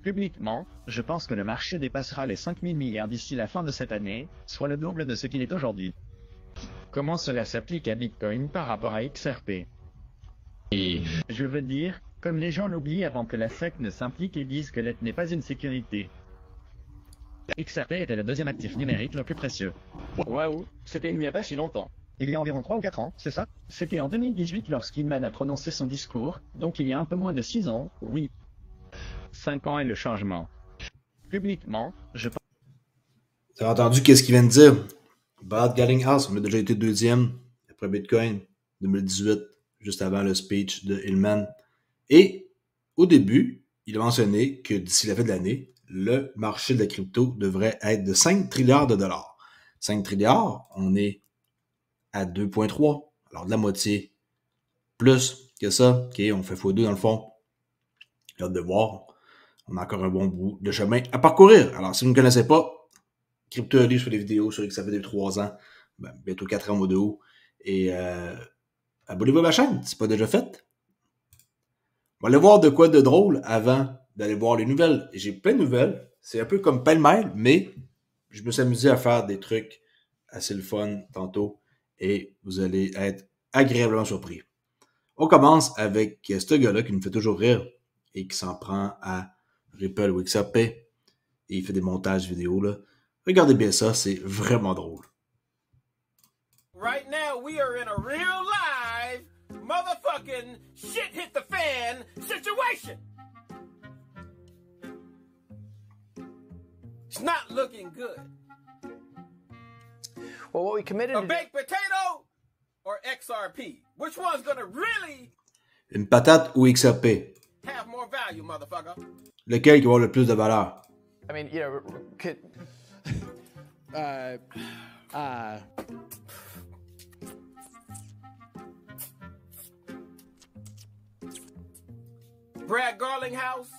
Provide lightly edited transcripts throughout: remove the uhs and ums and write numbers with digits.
Publiquement, je pense que le marché dépassera les 5 000 milliards d'ici la fin de cette année, soit le double de ce qu'il est aujourd'hui. Comment cela s'applique à Bitcoin par rapport à XRP? Et je veux dire, comme les gens l'oublient avant que la SEC ne s'implique et disent que l'ETH n'est pas une sécurité. XRP était le deuxième actif numérique le plus précieux. Waouh, c'était il n'y a pas si longtemps. Il y a environ 3 ou 4 ans, c'est ça? C'était en 2018 lorsqu'Inman a prononcé son discours, donc il y a un peu moins de 6 ans, oui. 5 ans et le changement. Publiquement, je pense... T'as entendu qu'est-ce qu'il vient de dire? Bad House, on a déjà été deuxième après Bitcoin 2018, juste avant le speech de Hillman. Et au début, il a mentionné que d'ici la fin de l'année, le marché de la crypto devrait être de 5 trilliards de dollars. 5 trilliards, on est à 2,3. Alors de la moitié. Plus que ça, ok, on fait x2 dans le fond. J'ai hâte de voir. On a encore un bon bout de chemin à parcourir. Alors si vous ne connaissez pas, Crypto.ly, je fais des vidéos sur XRP depuis 3 ans, bientôt 4 ans au de haut. Et abonnez-vous à ma chaîne, si ce n'est pas déjà fait. On va aller voir de quoi de drôle avant d'aller voir les nouvelles. J'ai plein de nouvelles. C'est un peu comme pêle-mêle, mais je me suis amusé à faire des trucs assez le fun tantôt et vous allez être agréablement surpris. On commence avec ce gars-là qui nous fait toujours rire et qui s'en prend à Ripple ou XRP et il fait des montages vidéo là. Regardez bien ça, c'est vraiment drôle. Right now we are in a real live motherfucking shit hit the fan situation. It's not looking good. Well, what we committed A to baked potato or XRP? Which one's gonna really Une patate ou XRP? have more value, motherfucker? Lequel qui va avoir le plus de valeur? I mean, you know, could, Brad Garlinghouse,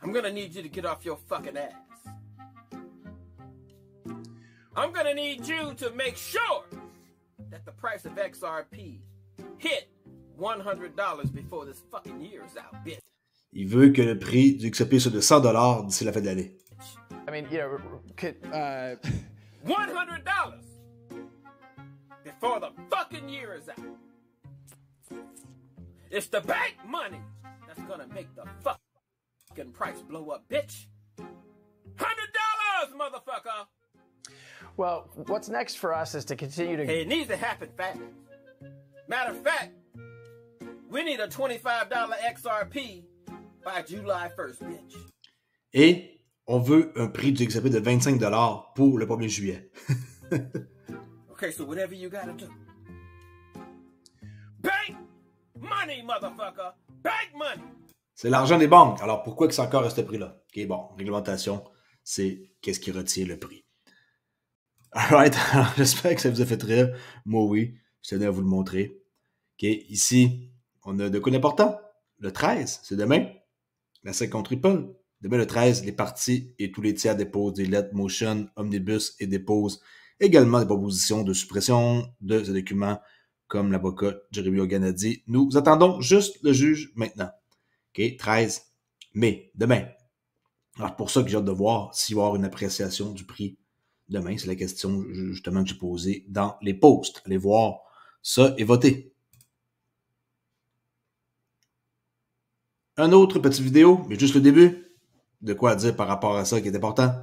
I'm gonna need you to get off your fucking ass. I'm gonna need you to make sure that the price of XRP hit $100 before this fucking year is out, bitch. Il veut que le prix du XRP soit de 100$ d'ici la fin de l'année. I mean, you know, could, $100 before the fucking year is out. It's the bank money that's gonna make the fucking price blow up, bitch. $100, motherfucker. well, what's next for us is to continue to. Hey, it needs to happen fast. Matter of fact, we need a $25 XRP by July 1st, bitch. Et on veut un prix du XRP de 25$ pour le 1er juillet. Okay, so whatever you gotta do. Bank money, motherfucker. Bank money. C'est l'argent des banques. Alors pourquoi que c'est encore à ce prix-là? Ok, bon, réglementation, c'est qu'est-ce qui retient le prix. Alright, alors j'espère que ça vous a fait rire. Moi oui, je tenais à vous le montrer. Ok, ici, on a de quoi d'important. Le 13, c'est demain. La SEC contre Ripple. Demain le 13, les partis et tous les tiers déposent des lettres motion, omnibus et déposent également des propositions de suppression de ces documents comme l'avocat Jeremy Hogan a dit. Nous attendons juste le juge maintenant. OK, 13 mai, demain. Alors, pour ça que j'ai hâte de voir s'il va y avoir une appréciation du prix demain. C'est la question justement que j'ai posée dans les posts. Allez voir ça et voter. Un autre petite vidéo, mais juste le début. De quoi dire par rapport à ça qui est important.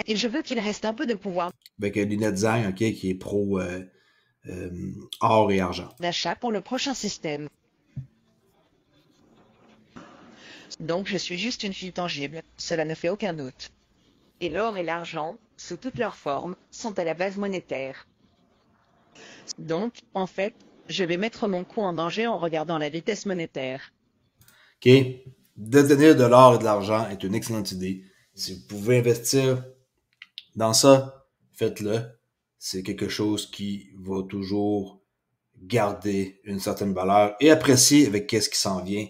Et je veux qu'il reste un peu de pouvoir Avec Lynette Zang, OK, qui est pro or et argent. d'achat pour le prochain système. Donc je suis juste une fille tangible, cela ne fait aucun doute. Et l'or et l'argent, sous toutes leurs formes, sont à la base monétaire. Donc, en fait, je vais mettre mon coup en danger en regardant la vitesse monétaire. OK? Détenir de l'or et de l'argent est une excellente idée. Si vous pouvez investir dans ça, faites-le. C'est quelque chose qui va toujours garder une certaine valeur et apprécier avec qu'est-ce qui s'en vient.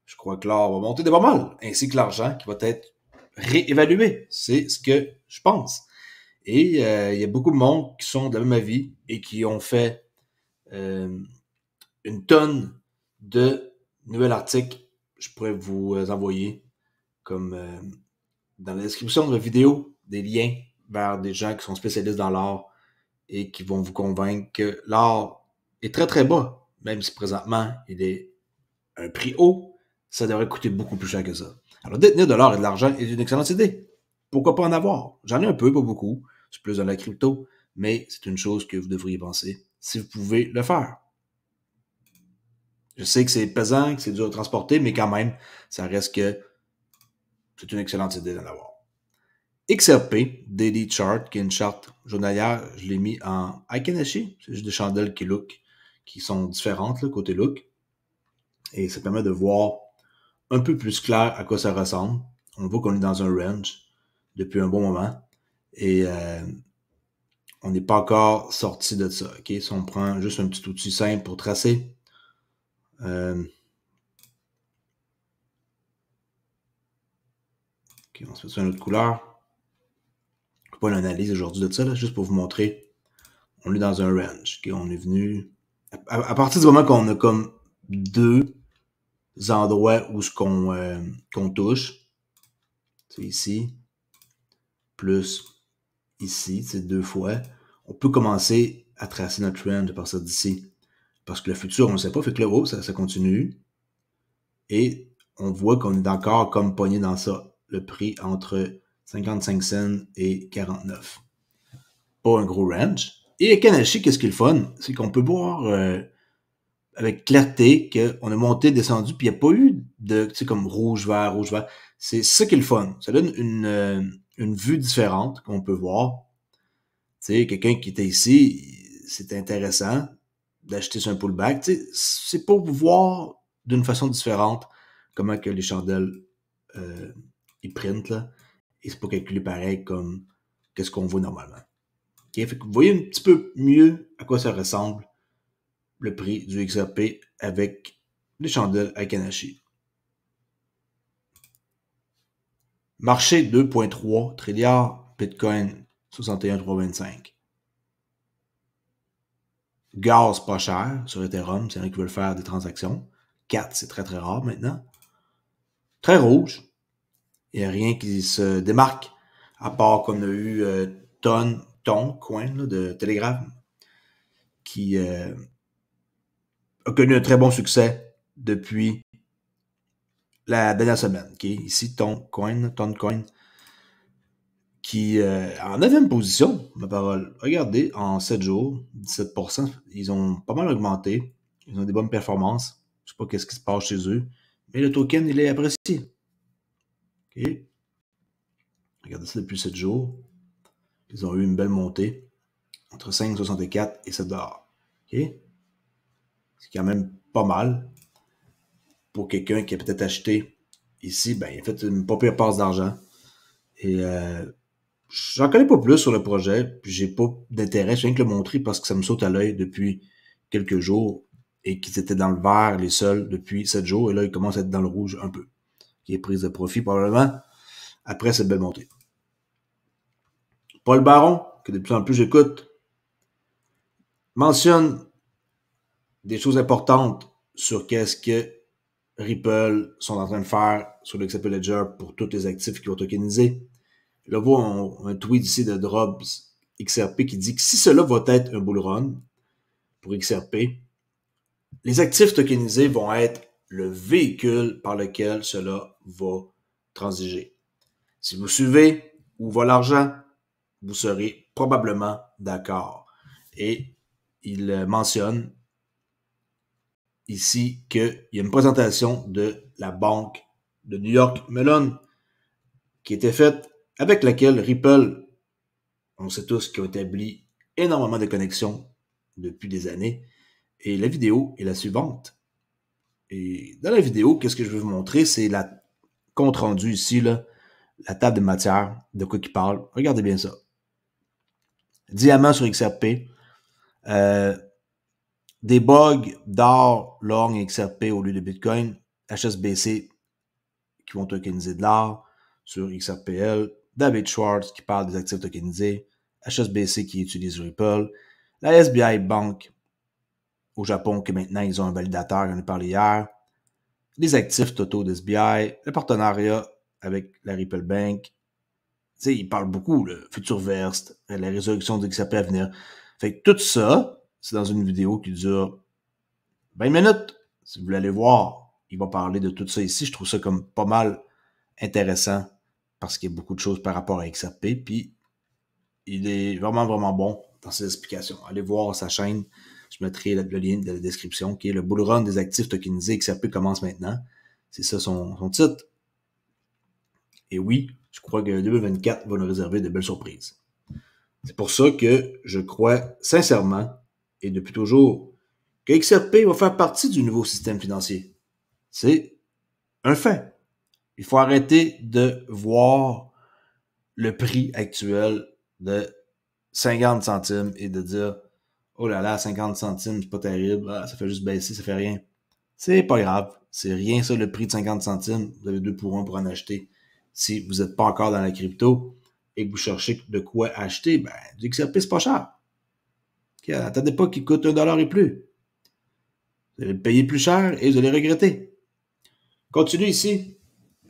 Je crois que l'or va monter de pas mal, ainsi que l'argent qui va être réévalué. C'est ce que je pense. Et il y a beaucoup de monde qui sont de la même avis et qui ont fait une tonne de nouvel article je pourrais vous envoyer, comme dans la description de la vidéo, des liens vers des gens qui sont spécialistes dans l'art et qui vont vous convaincre que l'art est très très bas, même si présentement il est un prix haut, ça devrait coûter beaucoup plus cher que ça. Alors détenir de l'or et de l'argent est une excellente idée. Pourquoi pas en avoir? J'en ai un peu, pas beaucoup, c'est plus dans la crypto, mais c'est une chose que vous devriez penser si vous pouvez le faire. Je sais que c'est pesant, que c'est dur à transporter, mais quand même, ça reste que c'est une excellente idée d'en avoir. XRP, Daily Chart, qui est une charte journalière, je l'ai mis en Aikanashi. C'est juste des chandelles qui sont différentes, là, côté look. Et ça permet de voir un peu plus clair à quoi ça ressemble. On voit qu'on est dans un range depuis un bon moment. Et on n'est pas encore sorti de ça. Okay? Si on prend juste un petit outil simple pour tracer. Okay, on se fait ça une autre couleur. Pas l'analyse aujourd'hui de ça, là, juste pour vous montrer. On est dans un range. Okay? On est venu. À partir du moment qu'on a comme deux endroits où qu'on touche, c'est ici, plus ici, c'est deux fois, on peut commencer à tracer notre range à partir d'ici. Parce que le futur, on ne sait pas, fait que là, oh, ça continue. Et on voit qu'on est encore comme pogné dans ça. Le prix entre 55 cents et 49. Pas un gros range. Et Kanashi, qu'est-ce qui est le fun? C'est qu'on peut voir avec clarté qu'on a monté, descendu, puis il n'y a pas eu de, tu sais, comme rouge, vert. C'est ça qui est le fun. Ça donne une vue différente qu'on peut voir. Tu sais, quelqu'un qui était ici, c'est intéressant d'acheter sur un pullback. Tu sais, c'est pour voir d'une façon différente comment que les chandelles ils printent, là. Et c'est pas calculé pareil comme qu'est-ce qu'on voit normalement. Okay? Fait que vous voyez un petit peu mieux à quoi ça ressemble le prix du XRP avec les chandelles Aikanashi. Marché 2.3 trilliards, Bitcoin 61,325. Gaz pas cher sur Ethereum, c'est vrai qu'ils veulent faire des transactions. 4, c'est très très rare maintenant. Très rouge. Il n'y a rien qui se démarque, à part qu'on a eu Ton Coin là, de Telegram, qui a connu un très bon succès depuis la dernière semaine. Okay? Ici, Ton Coin, qui en 9e position, ma parole. Regardez, en 7 jours, 17%, ils ont pas mal augmenté. Ils ont des bonnes performances. Je ne sais pas qu'est-ce qui se passe chez eux, mais le token, il est apprécié. Okay? Regardez ça depuis 7 jours. Ils ont eu une belle montée entre 5,64 et 7 $. Okay? C'est quand même pas mal. Pour quelqu'un qui a peut-être acheté ici, ben, il a fait une pas pire passe d'argent. Et j'en connais pas plus sur le projet, puis j'ai pas d'intérêt. Je viens que le montrer parce que ça me saute à l'œil depuis quelques jours et qu'ils étaient dans le vert, les seuls, depuis 7 jours. Et là, ils commencent à être dans le rouge un peu. Qui est prise de profit probablement après cette belle montée. Paul Baron, que de plus en plus j'écoute, mentionne des choses importantes sur qu'est-ce que Ripple sont en train de faire sur le XRP Ledger pour tous les actifs qui vont tokeniser. Là, on voit un tweet ici de Drobs XRP qui dit que si cela va être un bull run pour XRP, les actifs tokenisés vont être le véhicule par lequel cela va transiger. Si vous suivez où va l'argent, vous serez probablement d'accord. Et il mentionne ici qu'il y a une présentation de la banque de New York Mellon qui était faite avec laquelle Ripple, on sait tous qu'ils ont établi énormément de connexions depuis des années. Et la vidéo est la suivante. Et dans la vidéo, qu'est-ce que je vais vous montrer? C'est la compte rendu ici, là, la table de matière, de quoi qu'il parle. Regardez bien ça. Diamant sur XRP. Des bugs d'or, long et XRP au lieu de Bitcoin. HSBC qui vont tokeniser de l'or sur XRPL. David Schwartz qui parle des actifs tokenisés. HSBC qui utilise Ripple. La SBI Bank au Japon, que maintenant ils ont un validateur, j'en ai parlé hier. les actifs totaux d'SBI, le partenariat avec la Ripple Bank. Tu sais, il parle beaucoup, le FutureVerse, la résolution d'XRP à venir. Fait que tout ça, c'est dans une vidéo qui dure 20 minutes. Si vous voulez aller voir, il va parler de tout ça ici. Je trouve ça comme pas mal intéressant parce qu'il y a beaucoup de choses par rapport à XRP. Puis, il est vraiment, vraiment bon dans ses explications. Allez voir sa chaîne. Je mettrai le lien dans la description qui est le bull run des actifs tokenisés XRP commence maintenant. C'est ça son titre. Et oui, je crois que 2024 va nous réserver de belles surprises. C'est pour ça que je crois sincèrement et depuis toujours que XRP va faire partie du nouveau système financier. C'est un fait. Il faut arrêter de voir le prix actuel de 50 centimes et de dire « Oh là là, 50 centimes, c'est pas terrible, ça fait juste baisser, ça fait rien. » C'est pas grave, c'est rien ça le prix de 50 centimes, vous avez 2 pour 1 pour en acheter. Si vous n'êtes pas encore dans la crypto et que vous cherchez de quoi acheter, ben, du XRP, c'est pas cher. Okay, attendez pas qu'il coûte $1 et plus. Vous allez le payer plus cher et vous allez regretter. Continue ici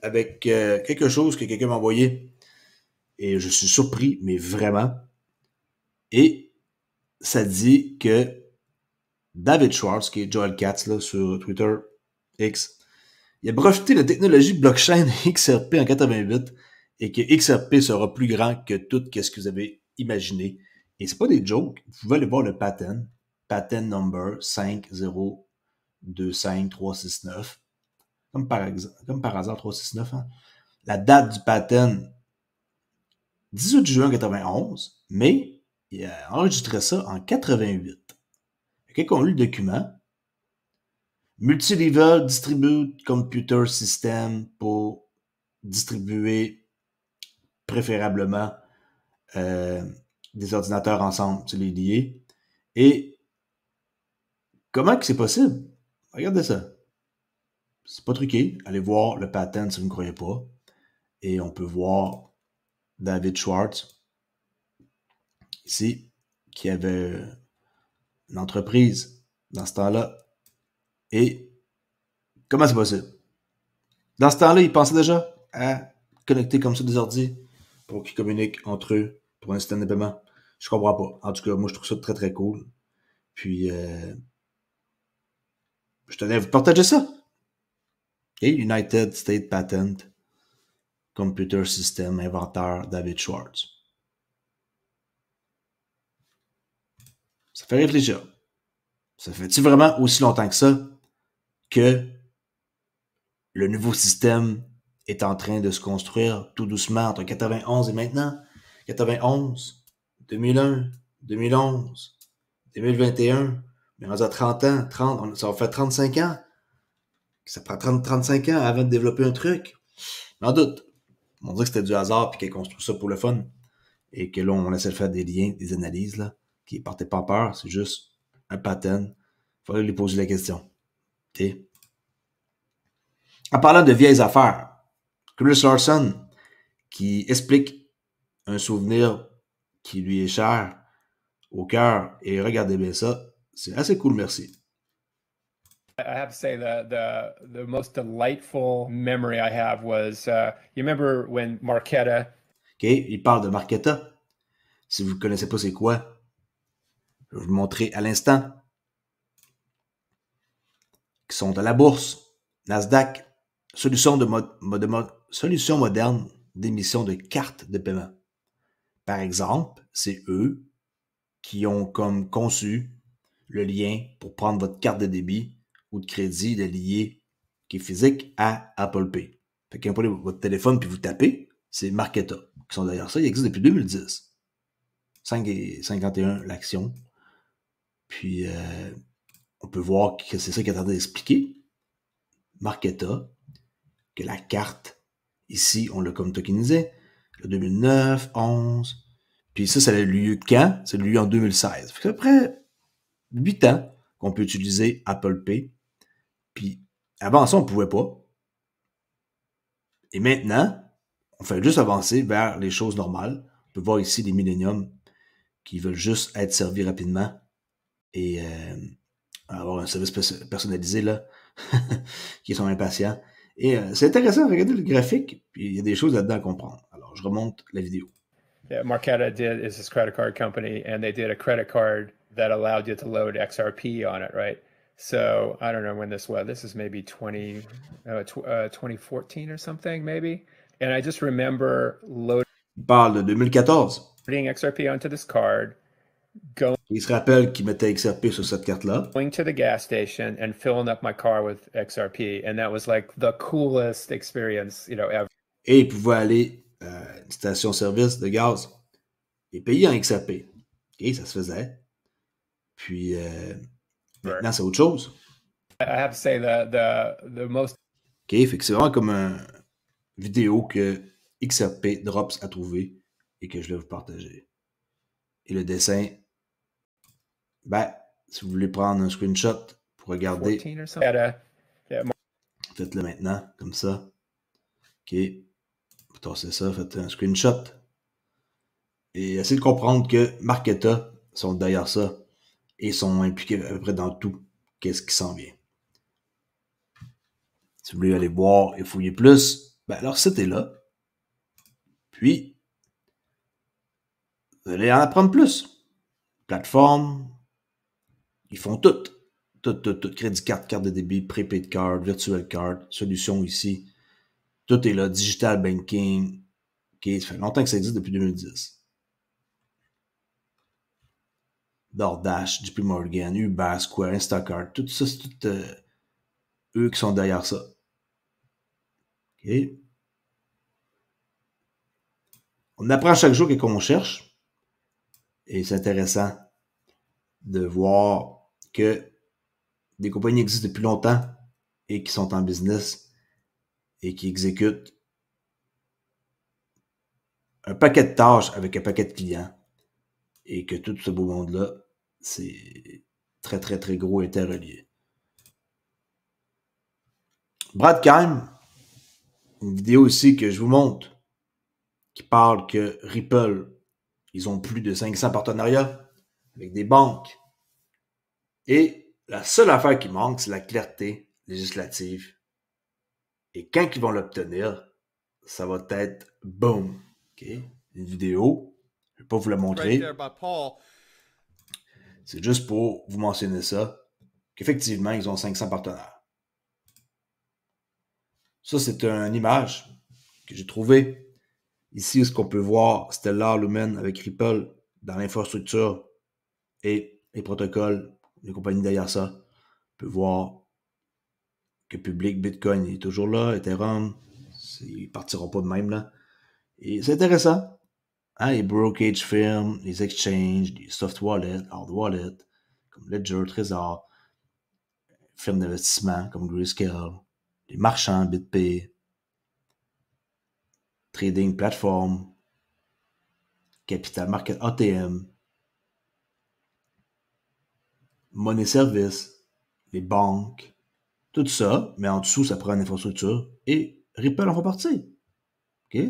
avec quelque chose que quelqu'un m'a envoyé. Et je suis surpris, mais vraiment. Et ça dit que David Schwartz, qui est Joel Katz là, sur Twitter X, il a breveté la technologie blockchain XRP en 88 et que XRP sera plus grand que tout ce que vous avez imaginé. Et c'est pas des jokes. Vous pouvez aller voir le patent number 5025369. Comme par hasard, 369. Hein? La date du patent, 18 juin 91, mais il a enregistré ça en 88. Quelqu'un a lu le document. Multi-level Distribute Computer System pour distribuer préférablement des ordinateurs ensemble, tu les lier. Et comment que c'est possible? Regardez ça. C'est pas truqué. Allez voir le patent si vous ne croyez pas. Et on peut voir David Schwartz ici, qui avait une entreprise dans ce temps-là. Et comment c'est possible? Dans ce temps-là, ils pensaient déjà à connecter comme ça des ordi pour qu'ils communiquent entre eux pour un système de paiement. Je comprends pas. En tout cas, moi, je trouve ça très, très cool. Puis, je tenais à vous partager ça. Okay? United States Patent Computer System, inventeur David Schwartz. Ça fait réfléchir. Ça fait-tu vraiment aussi longtemps que ça que le nouveau système est en train de se construire tout doucement entre 91 et maintenant? 91, 2001, 2011, 2021, mais on a 30 ans, ça va faire 35 ans. Ça prend 35 ans avant de développer un truc. J'en doute. On dirait que c'était du hasard puis qu'elle construit ça pour le fun. Et que là, on essaie de faire des liens, des analyses, là, qui ne partaient pas peur. C'est juste un pattern. Il fallait lui poser la question. OK? En parlant de vieilles affaires, Chris Larson, qui explique un souvenir qui lui est cher au cœur. Et regardez bien ça. C'est assez cool, merci. I have to say the most delightful memory I have was you remember when Marqeta. OK, il parle de Marqeta. Si vous ne connaissez pas c'est quoi, je vais vous montrer à l'instant. Qui sont à la bourse, Nasdaq, solution moderne d'émission de cartes de paiement. Par exemple, c'est eux qui ont comme conçu le lien pour prendre votre carte de débit ou de crédit de lié qui est physique à Apple Pay. Fait que quand vous prenez votre téléphone puis vous tapez, c'est Marqeta qui sont derrière ça. Il existe depuis 2010. 5,51 l'action. Puis on peut voir que c'est ça qu'il est en train d'expliquer. Marqeta, que la carte, ici, on l'a comme tokenisé. Le 2009, 11. Puis ça a eu lieu quand? Ça a eu lieu en 2016. Fait qu'après 8 ans qu'on peut utiliser Apple Pay. Puis avant ça, on ne pouvait pas. Et maintenant, on fait juste avancer vers les choses normales. On peut voir ici les milléniums qui veulent juste être servis rapidement et avoir un service personnalisé là, qui sont impatients. Et c'est intéressant de regarder le graphique, puis il y a des choses là-dedans à comprendre. Alors, je remonte la vidéo. Yeah, Marqeta is this credit card company, and they did a credit card that allowed you to load XRP on it, right? So I don't know when this was. This is maybe 2014 or something, maybe. And I just remember loading Il parle de 2014. XRP onto this card, Il se rappelle qu'il mettait XRP sur cette carte-là. going to the gas station and filling up my car with XRP, and that was like the coolest experience, ever. Et il pouvait aller à une station-service de gaz et payer en XRP. OK, ça se faisait. Puis maintenant, c'est autre chose. I have to say the most. OK, fait que c'est vraiment comme une vidéo que XRP Drops a trouvé et que je vais vous partager. Et le dessin, ben, si vous voulez prendre un screenshot pour regarder, 14 or something. faites-le maintenant, comme ça. OK. Vous tassez ça, faites un screenshot. Et essayez de comprendre que Marqeta sont derrière ça et sont impliqués à peu près dans tout. Qu'est-ce qui s'en vient. Si vous voulez aller voir et fouiller plus, ben leur site est là. Puis, vous allez en apprendre plus. Plateforme, ils font tout. Tout. Crédit carte, carte de débit, prepaid card, virtual card, solution ici. Tout est là. Digital banking. OK, ça fait longtemps que ça existe depuis 2010. DoorDash, JP Morgan, Uber, Square, Instacart, tout ça, c'est tout eux qui sont derrière ça. OK. On apprend chaque jour qu'on cherche. Et c'est intéressant de voir que des compagnies existent depuis longtemps et qui sont en business et qui exécutent un paquet de tâches avec un paquet de clients et que tout ce beau monde-là, c'est très, très, très gros et interrelié. Brad Keim, une vidéo ici que je vous montre qui parle que Ripple, ils ont plus de 500 partenariats avec des banques. Et la seule affaire qui manque, c'est la clarté législative. Et quand ils vont l'obtenir, ça va être boom. Okay? Une vidéo. Je ne vais pas vous la montrer. C'est juste pour vous mentionner ça. Qu'effectivement, ils ont 500 partenaires. Ça, c'est une image que j'ai trouvée. Ici, ce qu'on peut voir, Stellar Lumen avec Ripple dans l'infrastructure et les protocoles, les compagnies derrière ça. On peut voir que Public, Bitcoin est toujours là, Ethereum, ils ne partiront pas de même là. Et c'est intéressant. Hein, les brokerage firms, les exchanges, les soft wallets, hard wallets, comme Ledger, Trésor, firmes d'investissement comme Grayscale, les marchands, BitPay, trading platform, capital market ATM, money service, les banques, tout ça, mais en dessous, ça prend une infrastructure et Ripple en fait partie. OK?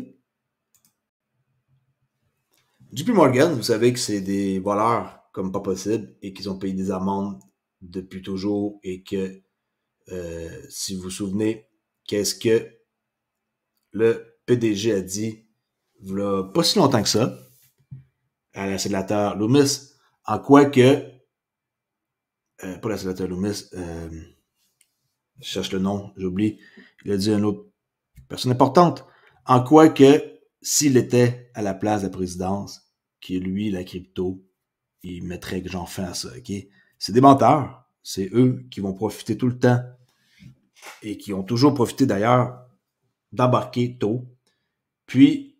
JP Morgan, vous savez que c'est des voleurs comme pas possible et qu'ils ont payé des amendes depuis toujours et que, si vous vous souvenez, qu'est-ce que le PDG a dit il y a pas si longtemps que ça à la sénateur Loomis, en quoi que pas la sénateur Loomis, je cherche le nom, j'oublie, il a dit à une autre personne importante, en quoi que s'il était à la place de la présidence, que lui, la crypto, il mettrait genre fin à ça, ok? C'est des menteurs. C'est eux qui vont profiter tout le temps et qui ont toujours profité d'ailleurs d'embarquer tôt. Puis,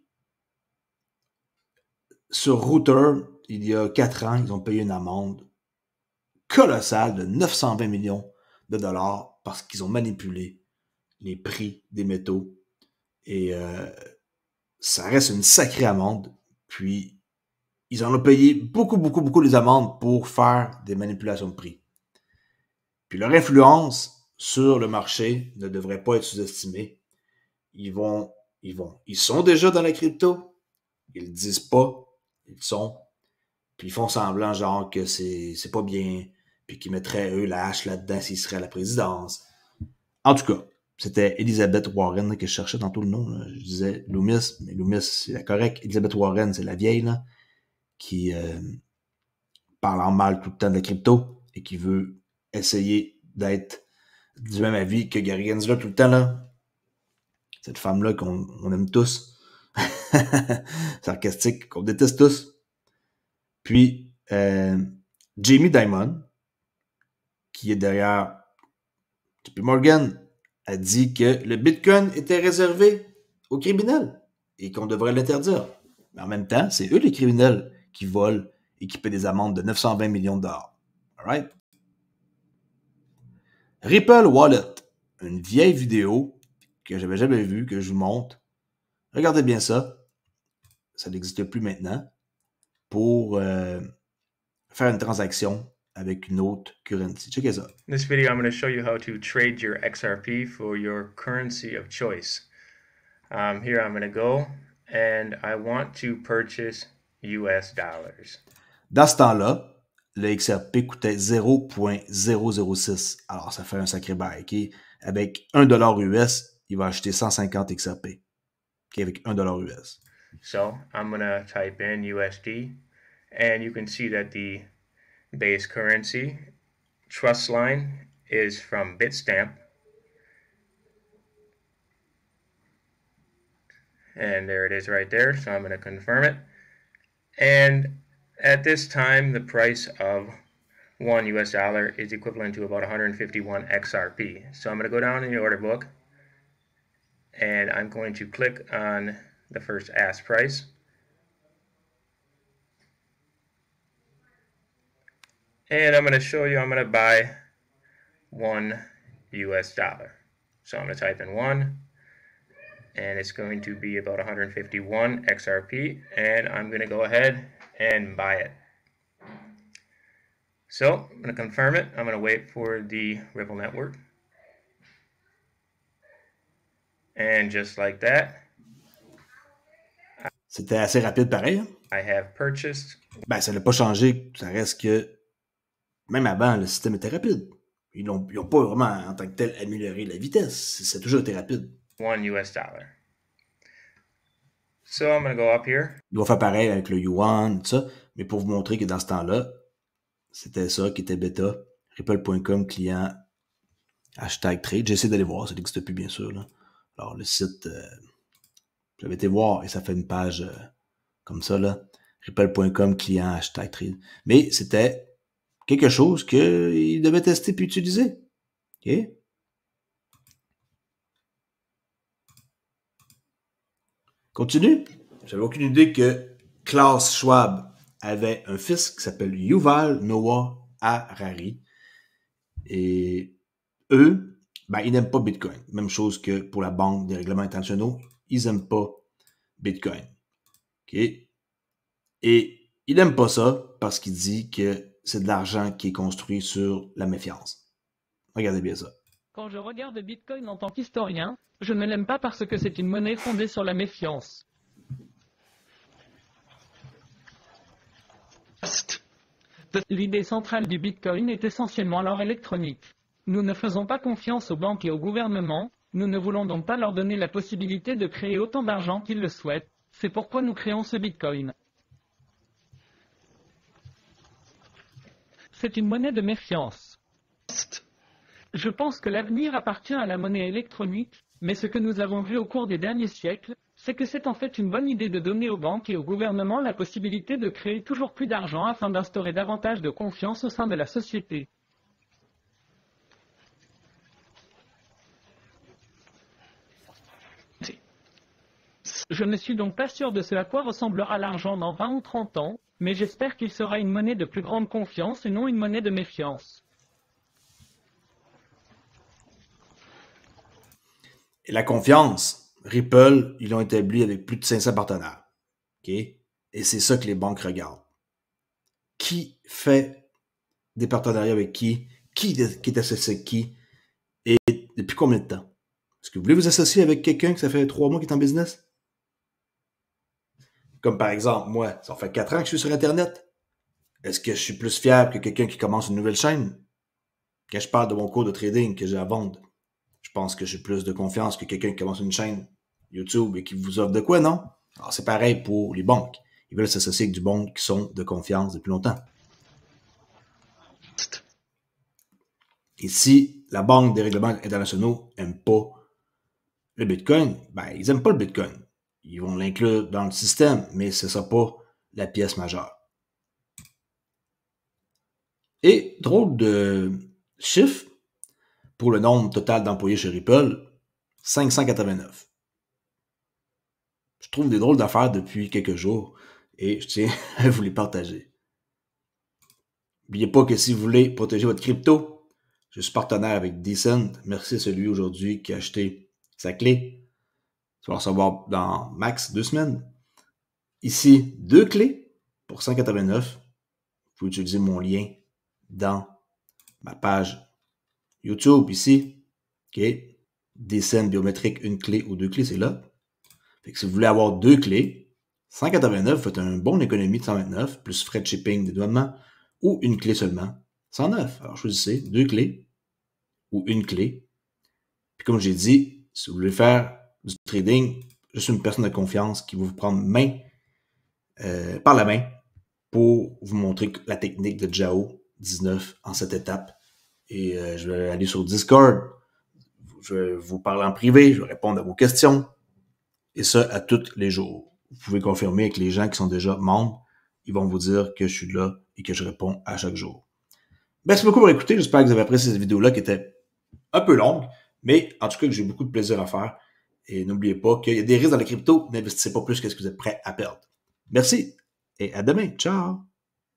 sur Router, il y a 4 ans, ils ont payé une amende colossale de 920 millions de dollars parce qu'ils ont manipulé les prix des métaux. Et ça reste une sacrée amende. Puis, ils en ont payé beaucoup les amendes pour faire des manipulations de prix. Puis leur influence sur le marché ne devrait pas être sous-estimée. Ils sont déjà dans la crypto. Ils le disent pas. Ils sont. Puis ils font semblant genre que c'est pas bien. Puis qu'ils mettraient eux la hache là-dedans s'ils seraient à la présidence. En tout cas, c'était Elizabeth Warren là, que je cherchais tantôt le nom. Là. Je disais Loomis, mais Loomis, c'est la correcte. Elizabeth Warren, c'est la vieille là, qui parle en mal tout le temps de la crypto et qui veut essayer d'être du même avis que Gary Gensler tout le temps. Là. Cette femme-là qu'on aime tous. Sarcastique, qu'on déteste tous. Puis, Jamie Dimon, qui est derrière JP Morgan, a dit que le Bitcoin était réservé aux criminels et qu'on devrait l'interdire. Mais en même temps, c'est eux les criminels qui volent et qui paient des amendes de 920 millions de dollars. All right? Ripple Wallet, une vieille vidéo que j'avais jamais vue, que je vous montre. Regardez bien ça. Ça n'existe plus maintenant. Pour faire une transaction avec une autre currency. Checkez ça. In this video, I'm going to show you how to trade your XRP for your currency of choice. Here I'm going to go and I want to purchase US dollars. Dans ce temps-là, le XRP coûtait 0.006. Alors, ça fait un sacré bail. Okay? Avec $1 US, il va acheter 150 XRP. Okay? Avec $1 US. So I'm going to type in USD and you can see that the base currency trust line is from Bitstamp. And there it is right there. So I'm going to confirm it. And at this time, the price of $1 US is equivalent to about 151 XRP. So I'm going to go down in the order book and I'm going to click on the first ask price. And I'm going to show you, I'm going to buy $1 US. So I'm going to type in 1 and it's going to be about 151 XRP and I'm going to go ahead and buy it. So I'm going to confirm it. I'm going to wait for the Ripple network. And just like that, c'était assez rapide pareil. Hein? I have purchased. Ben, ça n'a pas changé. Ça reste que, même avant, le système était rapide. Ils n'ont pas vraiment, en tant que tel, amélioré la vitesse. Ça a toujours été rapide. $1 US. So I'm going to go up here. Ils vont faire pareil avec le yuan, tout ça. Mais pour vous montrer que dans ce temps-là, c'était ça qui était bêta. Ripple.com, client, #trade. J'ai essayé d'aller voir, ça n'existe plus bien sûr. Là. Alors le site, j'avais été voir et ça fait une page comme ça, là. Ripple.com, client, #trade. Mais c'était quelque chose qu'il devait tester puis utiliser. OK? Continue. J'avais aucune idée que Klaus Schwab avait un fils qui s'appelle Yuval Noah Harari. Et eux, ben, ils n'aiment pas Bitcoin. Même chose que pour la Banque des règlements internationaux. Ils n'aiment pas Bitcoin. OK? Et il n'aime pas ça parce qu'il dit que c'est de l'argent qui est construit sur la méfiance. Regardez bien ça. Quand je regarde Bitcoin en tant qu'historien, je ne l'aime pas parce que c'est une monnaie fondée sur la méfiance. L'idée centrale du Bitcoin est essentiellement l'or électronique. Nous ne faisons pas confiance aux banques et au gouvernement, nous ne voulons donc pas leur donner la possibilité de créer autant d'argent qu'ils le souhaitent, c'est pourquoi nous créons ce Bitcoin. C'est une monnaie de méfiance. Je pense que l'avenir appartient à la monnaie électronique, mais ce que nous avons vu au cours des derniers siècles, c'est que c'est en fait une bonne idée de donner aux banques et au gouvernement la possibilité de créer toujours plus d'argent afin d'instaurer davantage de confiance au sein de la société. Je ne suis donc pas sûr de ce à quoi ressemblera l'argent dans 20 ou 30 ans, mais j'espère qu'il sera une monnaie de plus grande confiance et non une monnaie de méfiance. Et la confiance, Ripple, ils l'ont établi avec plus de 500 partenaires. OK? Et c'est ça que les banques regardent. Qui fait des partenariats avec qui? Qui est associé avec qui? Et depuis combien de temps? Est-ce que vous voulez vous associer avec quelqu'un que ça fait 3 mois qu'il est en business? Comme par exemple, moi, ça fait 4 ans que je suis sur Internet. Est-ce que je suis plus fiable que quelqu'un qui commence une nouvelle chaîne? Quand je parle de mon cours de trading que j'ai à vendre. Je pense que j'ai plus de confiance que quelqu'un qui commence une chaîne YouTube et qui vous offre de quoi, non? Alors, c'est pareil pour les banques. Ils veulent s'associer avec du monde qui sont de confiance depuis longtemps. Et si la Banque des règlements internationaux n'aime pas le Bitcoin, ben, ils n'aiment pas le Bitcoin. Ils vont l'inclure dans le système, mais ce ne sera pas la pièce majeure. Et drôle de chiffre pour le nombre total d'employés chez Ripple, 589. Je trouve des drôles d'affaires depuis quelques jours et je tiens à vous les partager. N'oubliez pas que si vous voulez protéger votre crypto, je suis partenaire avec Decent. Merci à celui aujourd'hui qui a acheté sa clé. Tu vas recevoir dans max 2 semaines. Ici, 2 clés pour 189. Vous pouvez utiliser mon lien dans ma page YouTube ici. OK. Decent biométrique, 1 clé ou 2 clés, c'est là. Fait que si vous voulez avoir 2 clés, 189, vous faites une bonne économie de 129, plus frais de shipping, dédouanement, ou 1 clé seulement, 109. Alors choisissez 2 clés ou 1 clé. Puis comme j'ai dit, si vous voulez faire du trading, je suis une personne de confiance qui va vous prendre par la main pour vous montrer la technique de Jao 19 en 7 étapes. Et je vais aller sur Discord, je vais vous parler en privé, je vais répondre à vos questions. Et ça, à tous les jours. Vous pouvez confirmer avec les gens qui sont déjà membres. Ils vont vous dire que je suis là et que je réponds à chaque jour. Merci beaucoup pour écouter. J'espère que vous avez apprécié cette vidéo-là qui était un peu longue, mais en tout cas que j'ai beaucoup de plaisir à faire. Et n'oubliez pas qu'il y a des risques dans la crypto. N'investissez pas plus que ce que vous êtes prêt à perdre. Merci et à demain. Ciao!